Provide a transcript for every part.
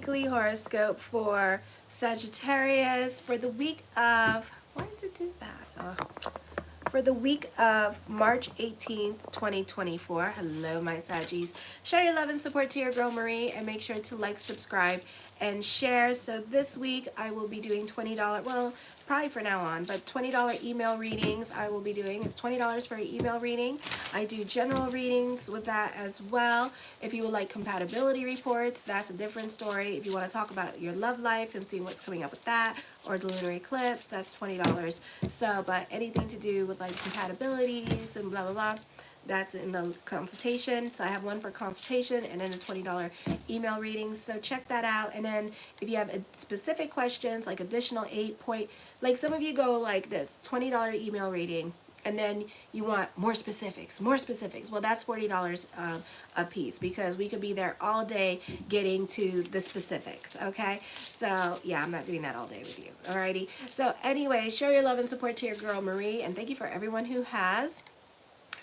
weekly horoscope for Sagittarius for the week of, why does it do that? For the week of March 18th, 2024. Hello, my Saggies. Show your love and support to your girl Marie, and make sure to like, subscribe, and share. So this week I will be doing $20, well, probably for now on, but $20 email readings I will be doing. It's $20 for an email reading. I do general readings with that as well. If you would like compatibility reports, that's a different story. If you want to talk about your love life and see what's coming up with that, or the lunar eclipse, that's $20. So, but anything to do with like compatibilities and blah, blah, blah, that's in the consultation. So I have one for consultation and then a $20 email reading. So check that out. And then if you have specific questions, like additional 8-point, like some of you go like this, $20 email reading, and then you want more specifics, more specifics. Well, that's $40 a piece, because we could be there all day getting to the specifics, okay? So, yeah, I'm not doing that all day with you, alrighty? So, anyway, show your love and support to your girl, Marie, and thank you for everyone who has.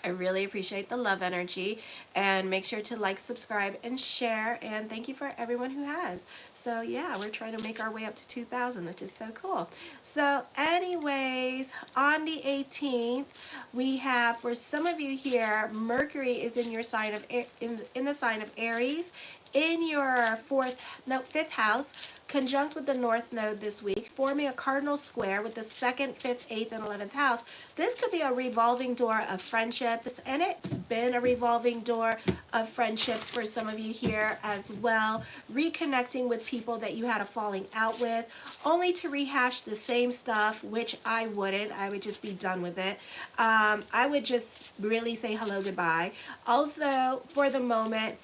I really appreciate the love energy, and make sure to like, subscribe, and share, and thank you for everyone who has. So yeah, we're trying to make our way up to 2,000, which is so cool. So anyways, on the 18th, we have, for some of you here, Mercury is in your sign of in the sign of Aries, in your fifth house, conjunct with the North Node this week, forming a cardinal square with the 2nd, 5th, 8th, and 11th house. This could be a revolving door of friendships, and it's been a revolving door of friendships for some of you here as well. Reconnecting with people that you had a falling out with, only to rehash the same stuff, which I wouldn't. I would just be done with it. I would just really say hello, goodbye. Also, for the moment,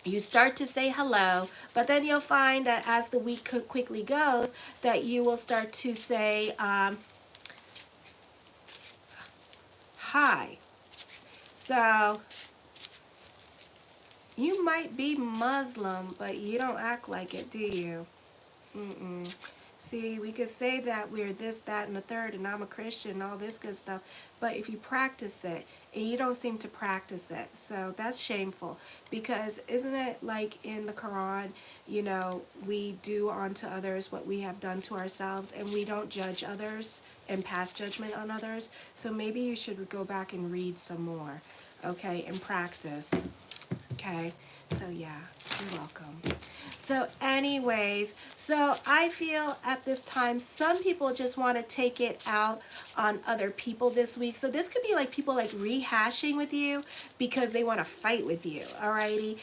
you start to say hello, but then you'll find that as the week quickly goes, that you will start to say hi. So you might be Muslim, but you don't act like it, do you? See, we could say that we're this, that, and the third, and I'm a Christian, and all this good stuff, but if you practice it, and you don't seem to practice it, so that's shameful, because isn't it like in the Quran, you know, we do unto others what we have done to ourselves, and we don't judge others and pass judgment on others? So maybe you should go back and read some more, okay, and practice, okay? So yeah, you're welcome. So anyways, so I feel at this time, some people just want to take it out on other people this week. So this could be like people like rehashing with you because they want to fight with you, alrighty?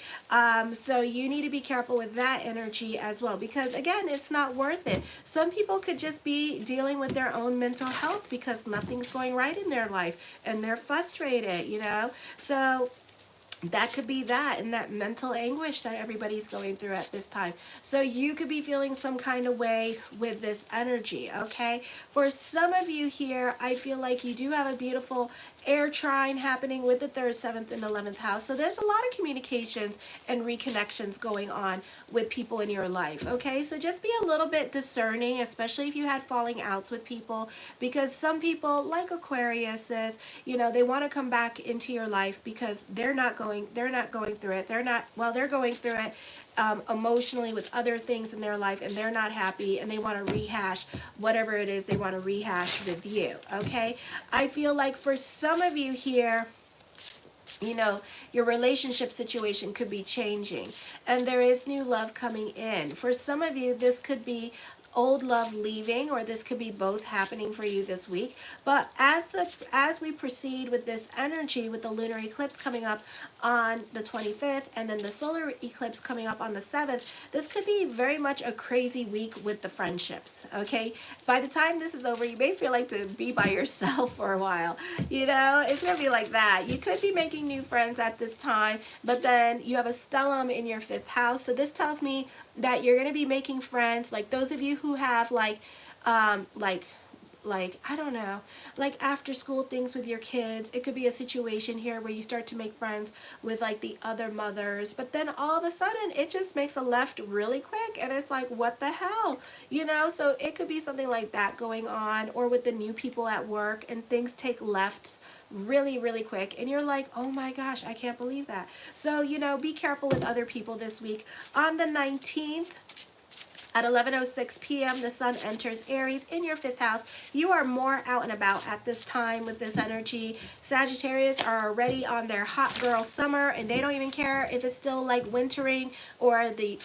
So you need to be careful with that energy as well, because again, it's not worth it. Some people could just be dealing with their own mental health because nothing's going right in their life and they're frustrated, you know? So that could be that, and that mental anguish that everybody's going through at this time. So you could be feeling some kind of way with this energy, okay? For some of you here, I feel like you do have a beautiful air trine happening with the 3rd, 7th, and 11th house. So there's a lot of communications and reconnections going on with people in your life, okay? So just be a little bit discerning, especially if you had falling outs with people, because some people, like Aquarius is, you know, they want to come back into your life because they're not going through it. They're going through it emotionally with other things in their life, and they're not happy, and they want to rehash whatever it is they want to rehash with you, okay? I feel like for some of you here, you know, your relationship situation could be changing, and there is new love coming in. For some of you, this could be old love leaving, or this could be both happening for you this week. But as we proceed with this energy, with the lunar eclipse coming up on the 25th, and then the solar eclipse coming up on the 7th, this could be very much a crazy week with the friendships, okay? By the time this is over, you may feel like to be by yourself for a while, you know? It's gonna be like that. You could be making new friends at this time, but then you have a stellium in your 5th house, so this tells me that you're going to be making friends, like those of you who have like I don't know, like after school things with your kids. It could be a situation here where you start to make friends with like the other mothers, but then all of a sudden it just makes a left really quick, and it's like, what the hell, you know? So it could be something like that going on, or with the new people at work, and things take lefts really, really quick, and you're like, oh my gosh, I can't believe that. So, you know, be careful with other people this week. On the 19th, At 11:06 p.m., the sun enters Aries in your 5th house. You are more out and about at this time with this energy. Sagittarius are already on their hot girl summer, and they don't even care if it's still like wintering or the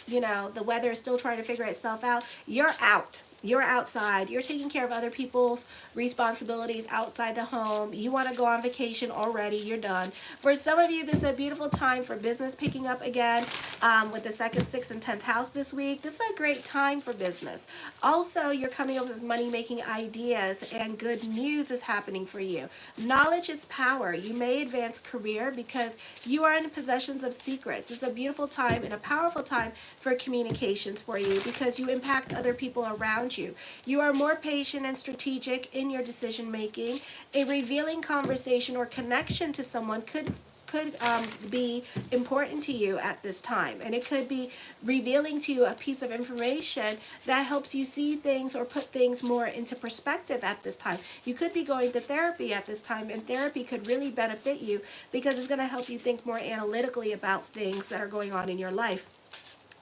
weather is still trying to figure itself out. You're out. You're outside. You're taking care of other people's responsibilities outside the home. You want to go on vacation already. You're done. For some of you, this is a beautiful time for business picking up again with the 2nd, 6th, and 10th house this week. This is a great time for business. Also, you're coming up with money-making ideas, and good news is happening for you. Knowledge is power. You may advance career because you are in possessions of secrets. This is a beautiful time and a powerful time for communications for you because you impact other people around you. You are more patient and strategic in your decision making. A revealing conversation or connection to someone could be important to you at this time, and it could be revealing to you a piece of information that helps you see things or put things more into perspective at this time. You could be going to therapy at this time, and therapy could really benefit you because it's going to help you think more analytically about things that are going on in your life,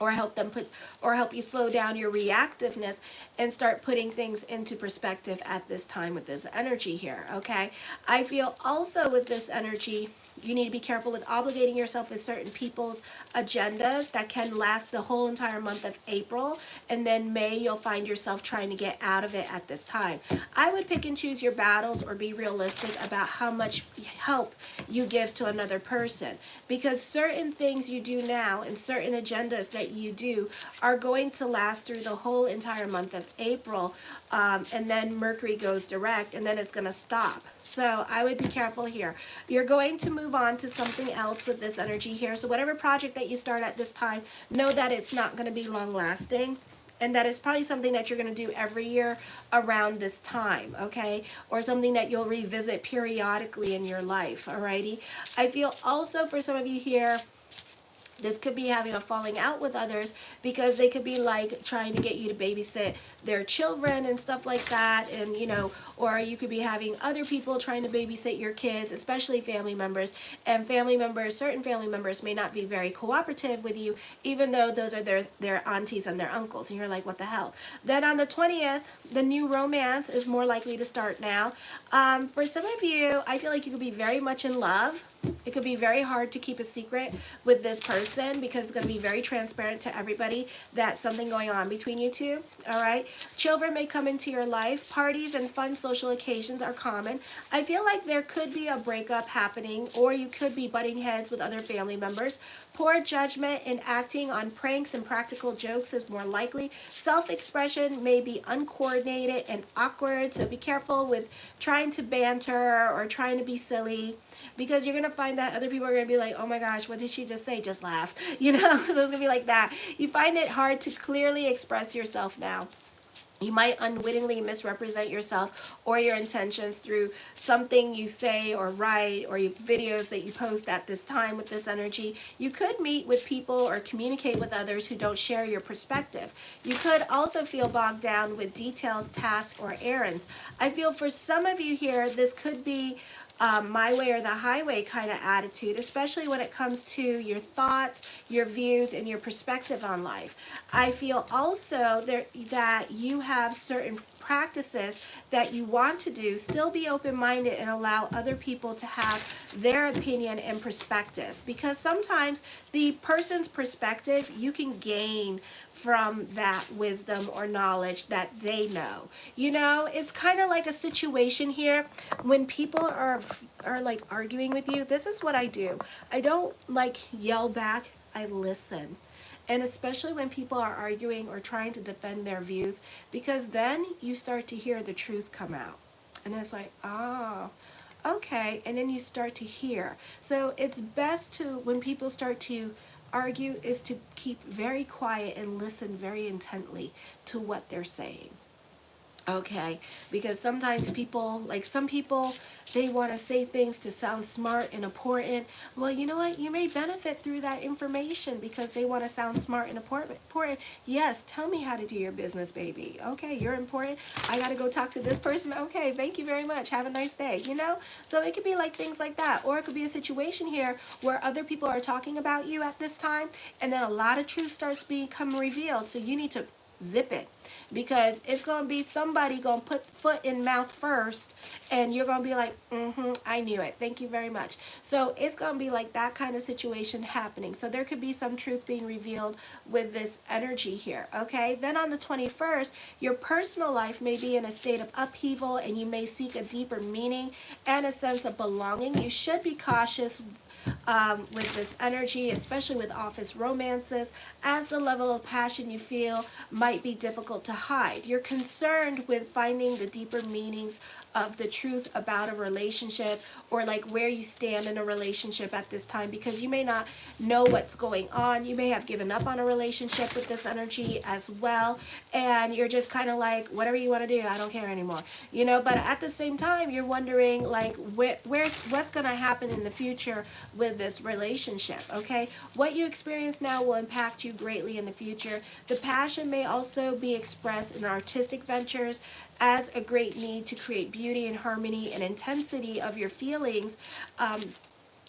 or help you slow down your reactiveness and start putting things into perspective at this time with this energy here. Okay, I feel also with this energy you need to be careful with obligating yourself with certain people's agendas that can last the whole entire month of April, and then May you'll find yourself trying to get out of it at this time. I would pick and choose your battles or be realistic about how much help you give to another person, because certain things you do now and certain agendas that you do are going to last through the whole entire month of April, and then Mercury goes direct and then it's going to stop. So I would be careful here. You're going to move on to something else with this energy here. So whatever project that you start at this time, know that it's not going to be long lasting, and that it's probably something that you're going to do every year around this time, okay? Or something that you'll revisit periodically in your life, alrighty? I feel also for some of you here, this could be having a falling out with others because they could be like trying to get you to babysit their children and stuff like that, and or you could be having other people trying to babysit your kids, especially family members. And certain family members may not be very cooperative with you, even though those are their aunties and their uncles, and you're like, what the hell? Then on the 20th, the new romance is more likely to start now. For some of you, I feel like you could be very much in love. It could be very hard to keep a secret with this person because it's going to be very transparent to everybody that's something going on between you two, all right? Children may come into your life. Parties and fun social occasions are common. I feel like there could be a breakup happening, or you could be butting heads with other family members. Poor judgment in acting on pranks and practical jokes is more likely. Self-expression may be uncoordinated and awkward, so be careful with trying to banter or trying to be silly, because you're going to find that other people are going to be like, oh my gosh, what did she just say? Just laugh. So it's going to be like that. You find it hard to clearly express yourself now. You might unwittingly misrepresent yourself or your intentions through something you say or write, or videos that you post at this time with this energy. You could meet with people or communicate with others who don't share your perspective. You could also feel bogged down with details, tasks, or errands. I feel for some of you here, this could be my way or the highway kind of attitude, especially when it comes to your thoughts, your views, and your perspective on life. I feel also that you have certain practices that you want to do. Still be open-minded and allow other people to have their opinion and perspective, because sometimes the person's perspective you can gain from that wisdom or knowledge that they know. It's kind of like a situation here when people are like arguing with you. This is what I do. I don't like yell back. I listen. And especially when people are arguing or trying to defend their views, because then you start to hear the truth come out. And it's like, oh, okay. And then you start to hear. So it's best to, when people start to argue, is to keep very quiet and listen very intently to what they're saying. Okay, because sometimes people, like some people, they want to say things to sound smart and important. Well, you know what? You may benefit through that information because they want to sound smart and important. Yes, tell me how to do your business, baby. Okay, you're important. I got to go talk to this person. Okay, thank you very much. Have a nice day, So it could be like things like that. Or it could be a situation here where other people are talking about you at this time, and then a lot of truth starts to become revealed. So you need to zip it, because it's going to be somebody going to put foot in mouth first, and you're going to be like, I knew it, thank you very much. So it's going to be like that kind of situation happening. So there could be some truth being revealed with this energy here, okay? Then on the 21st, your personal life may be in a state of upheaval, and you may seek a deeper meaning and a sense of belonging. You should be cautious with this energy, especially with office romances, as the level of passion you feel might be difficult to hide. You're concerned with finding the deeper meanings of the truth about a relationship, or like where you stand in a relationship at this time, because you may not know what's going on. You may have given up on a relationship with this energy as well, and you're just kind of like, whatever you want to do, I don't care anymore, you know. But at the same time, you're wondering like what's going to happen in the future with this relationship, okay? What you experience now will impact you greatly in the future. The passion may also be expressed in artistic ventures as a great need to create beauty and harmony and intensity of your feelings.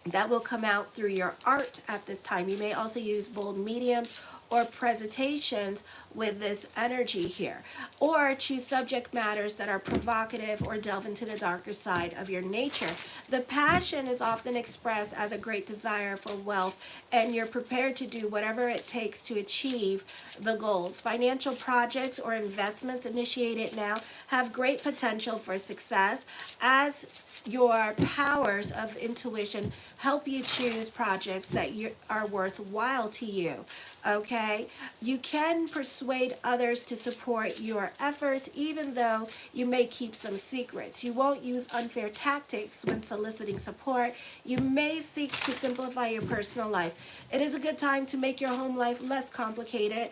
That will come out through your art at this time. You may also use bold mediums or presentations with this energy here, or choose subject matters that are provocative or delve into the darker side of your nature. The passion is often expressed as a great desire for wealth, and you're prepared to do whatever it takes to achieve the goals. Financial projects or investments initiated now have great potential for success, as your powers of intuition help you choose projects that are worthwhile to you, okay? You can persuade others to support your efforts, even though you may keep some secrets. You won't use unfair tactics when soliciting support. You may seek to simplify your personal life. It is a good time to make your home life less complicated.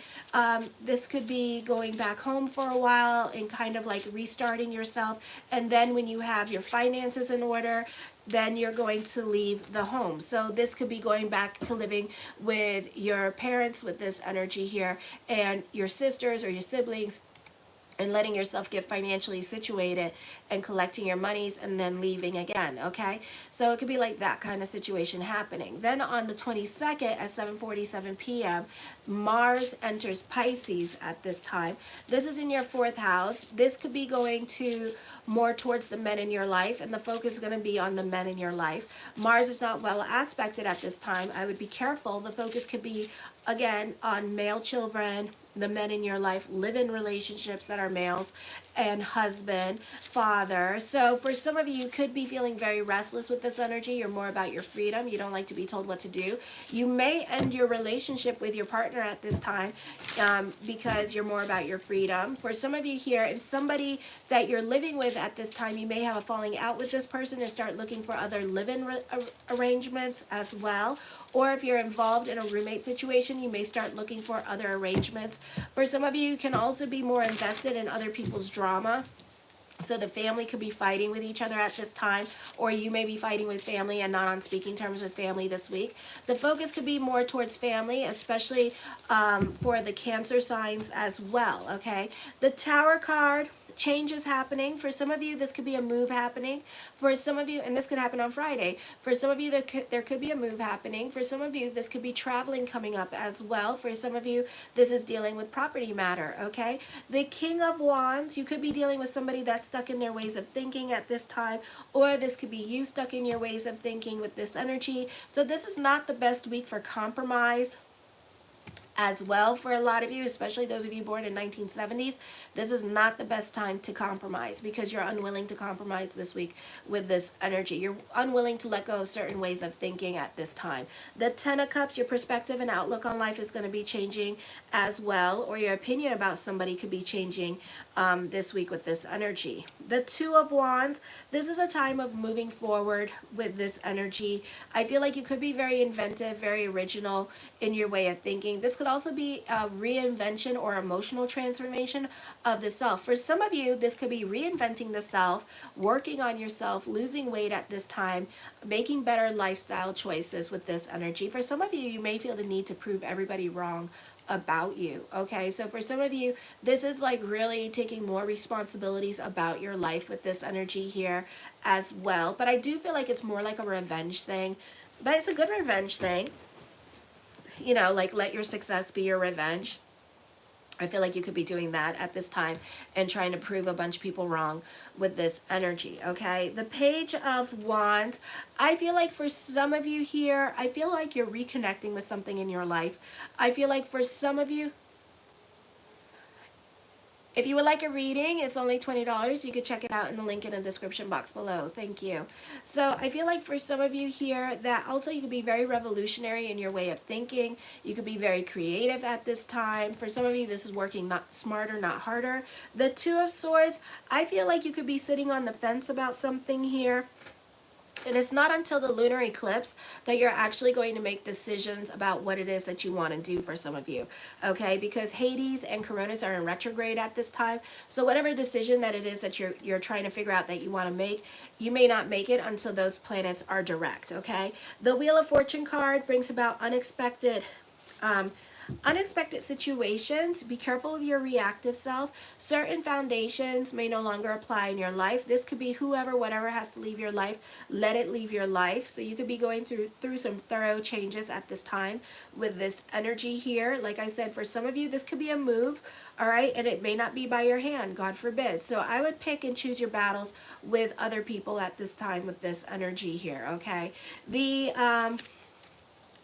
This could be going back home for a while and kind of like restarting yourself, and then when you have your finances in order, then you're going to leave the home. So this could be going back to living with your parents with this energy here, and your sisters or your siblings, and letting yourself get financially situated and collecting your monies and then leaving again, okay? So it could be like that kind of situation happening. Then on the 22nd at 7:47 p.m., Mars enters Pisces at this time. This is in your 4th house. This could be going to more towards the men in your life, and the focus is going to be on the men in your life. Mars is not well aspected at this time. I would be careful. The focus could be, again, on male children, the men in your life, live-in relationships that are males, and husband, father. So for some of you, you could be feeling very restless with this energy. You're more about your freedom. You don't like to be told what to do. You may end your relationship with your partner at this time because you're more about your freedom. For some of you here, if somebody that you're living with at this time, you may have a falling out with this person and start looking for other live-in arrangements as well. Or if you're involved in a roommate situation, you may start looking for other arrangements. For some of you, you can also be more invested in other people's drama. So the family could be fighting with each other at this time, or you may be fighting with family and not on speaking terms with family this week. The focus could be more towards family, especially for the Cancer signs as well, okay? The Tower card, change is happening. For some of you, this could be a move happening. For some of you, and this could happen on Friday. For some of you, there could be a move happening. For some of you, this could be traveling coming up as well. For some of you, this is dealing with property matter, okay? The King of Wands, you could be dealing with somebody that's stuck in their ways of thinking at this time, or this could be you stuck in your ways of thinking with this energy. So this is not the best week for compromise as well for a lot of you, especially those of you born in 1970s. This is not the best time to compromise, because you're unwilling to compromise this week with this energy. You're unwilling to let go of certain ways of thinking at this time. The Ten of Cups, your perspective and outlook on life is going to be changing as well, or your opinion about somebody could be changing this week with this energy. The Two of Wands, this is a time of moving forward with this energy. I feel like you could be very inventive, very original in your way of thinking. This could also be a reinvention or emotional transformation of the self. For some of you, this could be reinventing the self, working on yourself, losing weight at this time, making better lifestyle choices with this energy. For some of you, you may feel the need to prove everybody wrong about you, okay? So for some of you, this is like really taking more responsibilities about your life with this energy here as well. But I do feel like it's more like a revenge thing, but it's a good revenge thing. You know, like let your success be your revenge. I feel like you could be doing that at this time and trying to prove a bunch of people wrong with this energy, okay? The Page of Wands, I feel like for some of you here, I feel like you're reconnecting with something in your life. I feel like for some of you, if you would like a reading, it's only $20. You could check it out in the link in the description box below. Thank you. So I feel like for some of you here that also you could be very revolutionary in your way of thinking. You could be very creative at this time. For some of you, this is working not smarter, not harder. The Two of Swords, I feel like you could be sitting on the fence about something here. And it's not until the lunar eclipse that you're actually going to make decisions about what it is that you want to do for some of you, okay? Because Hades and Coronis are in retrograde at this time. So whatever decision that it is that you're trying to figure out that you want to make, you may not make it until those planets are direct, okay? The Wheel of Fortune card brings about unexpected situations. Be careful of your reactive self. Certain foundations may no longer apply in your life. This could be whoever, whatever has to leave your life, let it leave your life. So you could be going through some thorough changes at this time with this energy here. Like I said, for some of you, this could be a move, all right? And it may not be by your hand, God forbid. So I would pick and choose your battles with other people at this time with this energy here, okay? The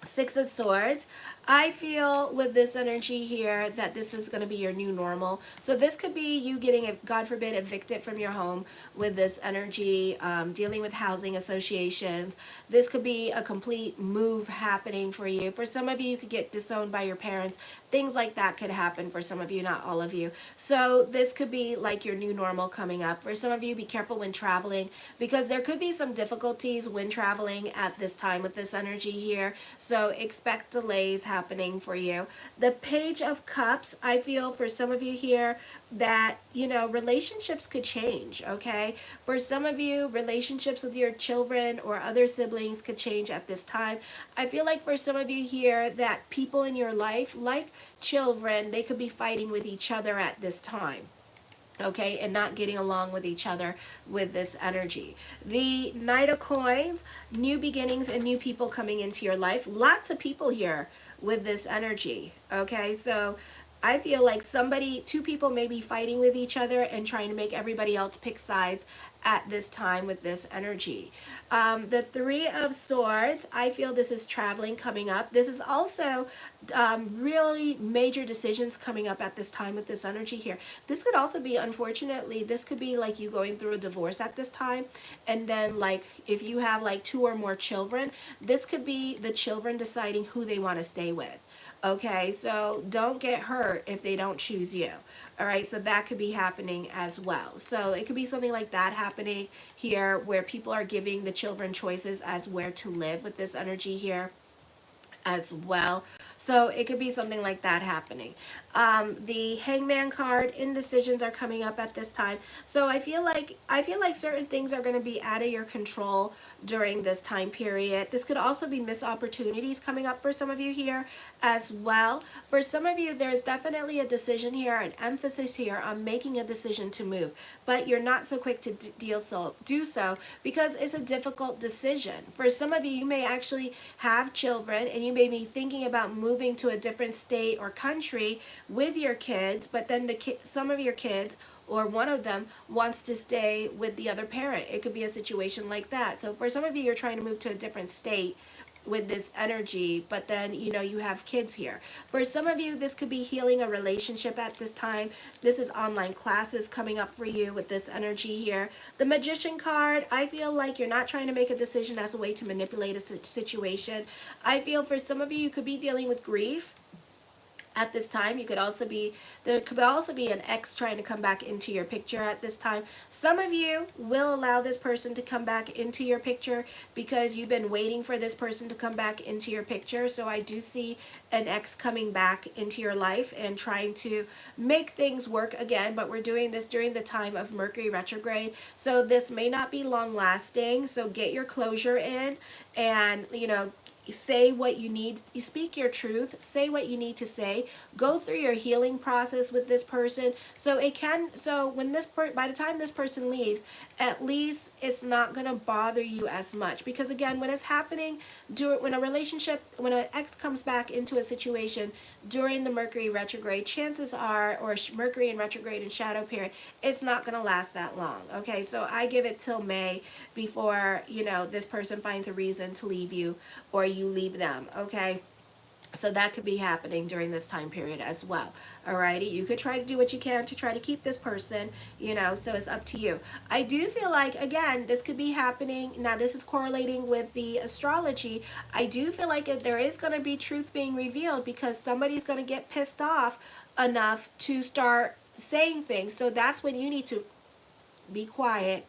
Six of Swords, I feel with this energy here that this is going to be your new normal. So this could be you getting, God forbid, evicted from your home with this energy, dealing with housing associations. This could be a complete move happening for you. For some of you, you could get disowned by your parents. Things like that could happen for some of you, not all of you. So this could be like your new normal coming up. For some of you, be careful when traveling because there could be some difficulties when traveling at this time with this energy here. So expect delays happening for you. The Page of Cups, I feel for some of you here that, you know, relationships could change, okay? For some of you, relationships with your children or other siblings could change at this time. I feel like for some of you here that people in your life, like children, they could be fighting with each other at this time, okay, and not getting along with each other with this energy. The Knight of Coins, new beginnings and new people coming into your life. Lots of people here with this energy, okay? So I feel like two people may be fighting with each other and trying to make everybody else pick sides at this time with this energy. The Three of Swords, I feel this is traveling coming up. This is also really major decisions coming up at this time with this energy here. This could also be, unfortunately, this could be like you going through a divorce at this time. And then like if you have like 2 or more children, this could be the children deciding who they want to stay with. Okay, so don't get hurt if they don't choose you. All right, so that could be happening as well. So it could be something like that happening here where people are giving the children choices as where to live with this energy here as well. So it could be something like that happening. The Hangman card, indecisions are coming up at this time. So I feel like certain things are going to be out of your control during this time period. This could also be missed opportunities coming up for some of you here as well. For some of you, there's definitely a decision here, an emphasis here on making a decision to move, but you're not so quick to do so because it's a difficult decision. For some of you, you may actually have children and you may be thinking about moving to a different state or country with your kids, but then some of your kids or one of them wants to stay with the other parent. It could be a situation like that. So for some of you, you're trying to move to a different state with this energy, but then you know you have kids here. For some of you, this could be healing a relationship at this time. This is online classes coming up for you with this energy here. The Magician card, I feel like you're not trying to make a decision as a way to manipulate a situation. I feel for some of you, you could be dealing with grief at this time. There could also be an ex trying to come back into your picture at this time. Some of you will allow this person to come back into your picture because you've been waiting for this person to come back into your picture. So I do see an ex coming back into your life and trying to make things work again, but we're doing this during the time of Mercury retrograde. So this may not be long lasting. So get your closure in and, you know, say what you need, you speak your truth, say what you need to say, go through your healing process with this person, so it can, so when by the time this person leaves, at least it's not going to bother you as much. Because again, when it's happening when a relationship, when an ex comes back into a situation during the Mercury retrograde, chances are, or Mercury in retrograde and shadow period, it's not going to last that long. Okay, so I give it till May before, you know, this person finds a reason to leave you, or you leave them. Okay, so that could be happening during this time period as well. Alrighty, you could try to do what you can to try to keep this person, you know, so it's up to you. I do feel like, again, this could be happening. Now, this is correlating with the astrology. I do feel like there is going to be truth being revealed, because somebody's going to get pissed off enough to start saying things. So that's when you need to be quiet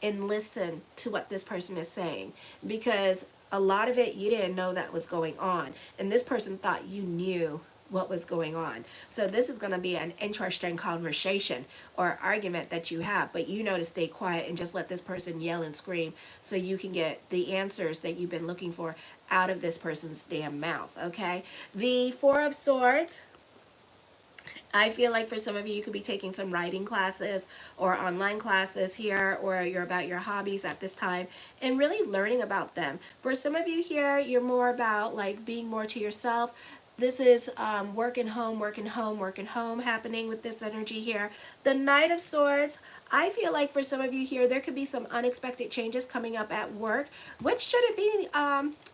and listen to what this person is saying, because a lot of it you didn't know that was going on, and this person thought you knew what was going on. So this is going to be an interesting conversation or argument that you have, but you know to stay quiet and just let this person yell and scream, so you can get the answers that you've been looking for out of this person's damn mouth. Okay, the Four of Swords, I feel like for some of you, you could be taking some writing classes or online classes here, or you're about your hobbies at this time and really learning about them. For some of you here, you're more about like being more to yourself. This is working home happening with this energy here. The Knight of Swords, I feel like for some of you here, there could be some unexpected changes coming up at work, which shouldn't be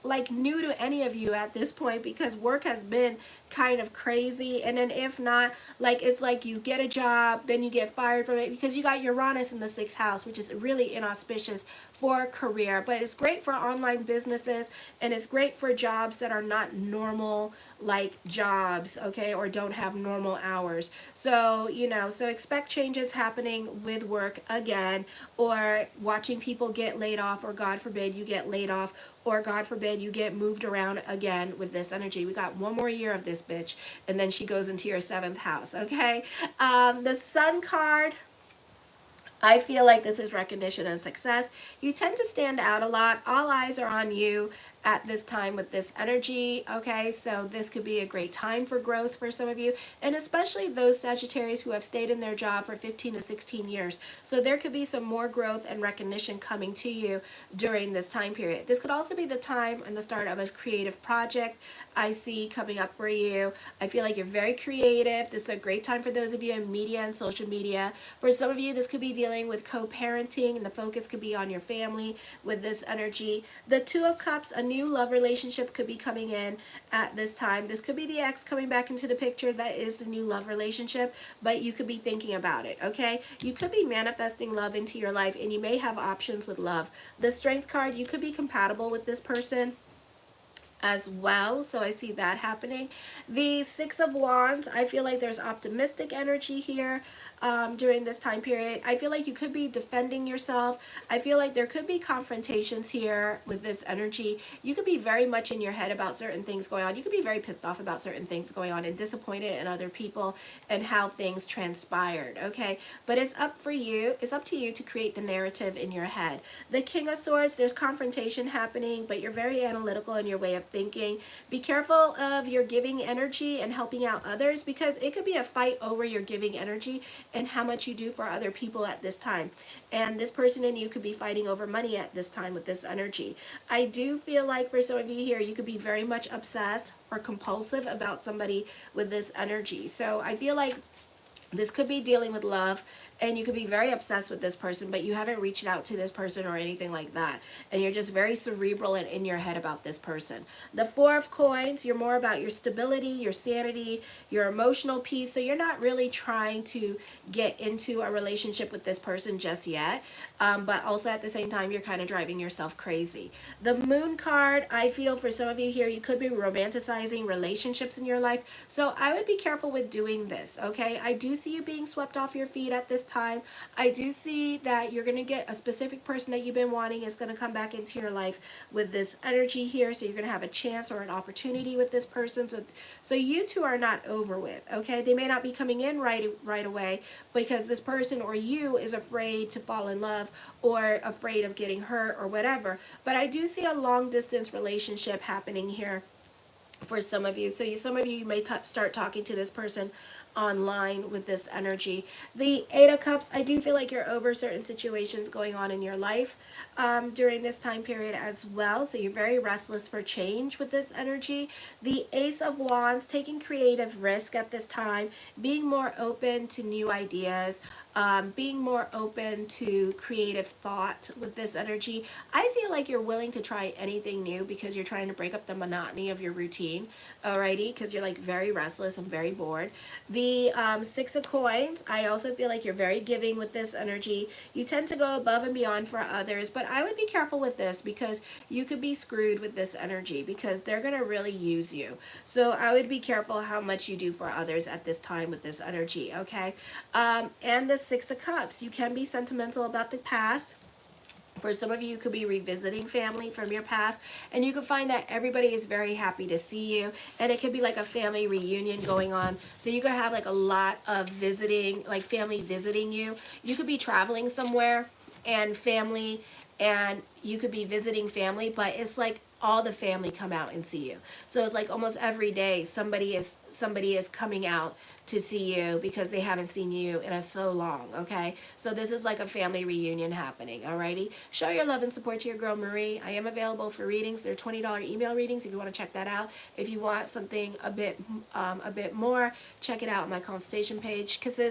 like new to any of you at this point, because work has been kind of crazy. And then if not, like, it's like you get a job, then you get fired from it, because you got Uranus in the 6th house, which is really inauspicious for career. But it's great for online businesses, and it's great for jobs that are not normal like jobs, okay, or don't have normal hours. So, you know, so expect changes happening with work again, or watching people get laid off, or God forbid you get laid off, or God forbid you get moved around again with this energy. We got one more year of this bitch, and then she goes into your 7th house. Okay, the Sun card, I feel like this is recognition and success. You tend to stand out a lot. All eyes are on you at this time with this energy. Okay, so this could be a great time for growth for some of you, and especially those Sagittarius who have stayed in their job for 15 to 16 years. So there could be some more growth and recognition coming to you during this time period. This could also be the time and the start of a creative project I see coming up for you. I feel like you're very creative. This is a great time for those of you in media and social media. For some of you, this could be dealing with co-parenting, and the focus could be on your family with this energy. The Two of Cups, a new love relationship could be coming in at this time. This could be the ex coming back into the picture. That is the new love relationship, but you could be thinking about it. Okay, you could be manifesting love into your life, and you may have options with love. The Strength card, you could be compatible with this person as well, so I see that happening. The Six of Wands, I feel like there's optimistic energy here during this time period. I feel like you could be defending yourself. I feel like there could be confrontations here with this energy. You could be very much in your head about certain things going on. You could be very pissed off about certain things going on and disappointed in other people and how things transpired. Okay, but it's up for you. It's up to you to create the narrative in your head. The King of Swords, there's confrontation happening, but you're very analytical in your way of thinking. Be careful of your giving energy and helping out others, because it could be a fight over your giving energy and how much you do for other people at this time. And this person and you could be fighting over money at this time with this energy. I do feel like for some of you here, you could be very much obsessed or compulsive about somebody with this energy. So I feel like this could be dealing with love, and you could be very obsessed with this person, but you haven't reached out to this person or anything like that. And you're just very cerebral and in your head about this person. The Four of Coins, you're more about your stability, your sanity, your emotional peace. So you're not really trying to get into a relationship with this person just yet. But also at the same time, you're kind of driving yourself crazy. The Moon card, I feel for some of you here, you could be romanticizing relationships in your life. So I would be careful with doing this, okay? I do see you being swept off your feet at this time. I do see that you're going to get a specific person that you've been wanting is going to come back into your life with this energy here. So you're going to have a chance or an opportunity with this person. So you two are not over with, okay? They may not be coming in right away because this person or you is afraid to fall in love or afraid of getting hurt or whatever. But I do see a long distance relationship happening here for some of you. So some of you may start talking to this person online with this energy. The Eight of Cups, I do feel like you're over certain situations going on in your life during this time period as well. So you're very restless for change with this energy. The Ace of Wands, taking creative risk at this time, being more open to new ideas, being more open to creative thought with this energy. I feel like you're willing to try anything new because you're trying to break up the monotony of your routine, alrighty, because you're like very restless and very bored. The Six of Coins, I also feel like you're very giving with this energy. You tend to go above and beyond for others, but I would be careful with this because you could be screwed with this energy because they're going to really use you. So I would be careful how much you do for others at this time with this energy, okay? And the Six of Cups, you can be sentimental about the past. For some of you, you could be revisiting family from your past, and you could find that everybody is very happy to see you, and it could be like a family reunion going on. So you could have like a lot of visiting, like family visiting you. You could be traveling somewhere and family, and you could be visiting family, but it's like all the family come out and see you. So it's like almost every day somebody is coming out to see you because they haven't seen you in so long, okay? So this is like a family reunion happening, alrighty? Show your love and support to your girl Marie. I am available for readings. They're $20 email readings if you want to check that out. If you want something a bit more, check it out on my consultation page. Kisses.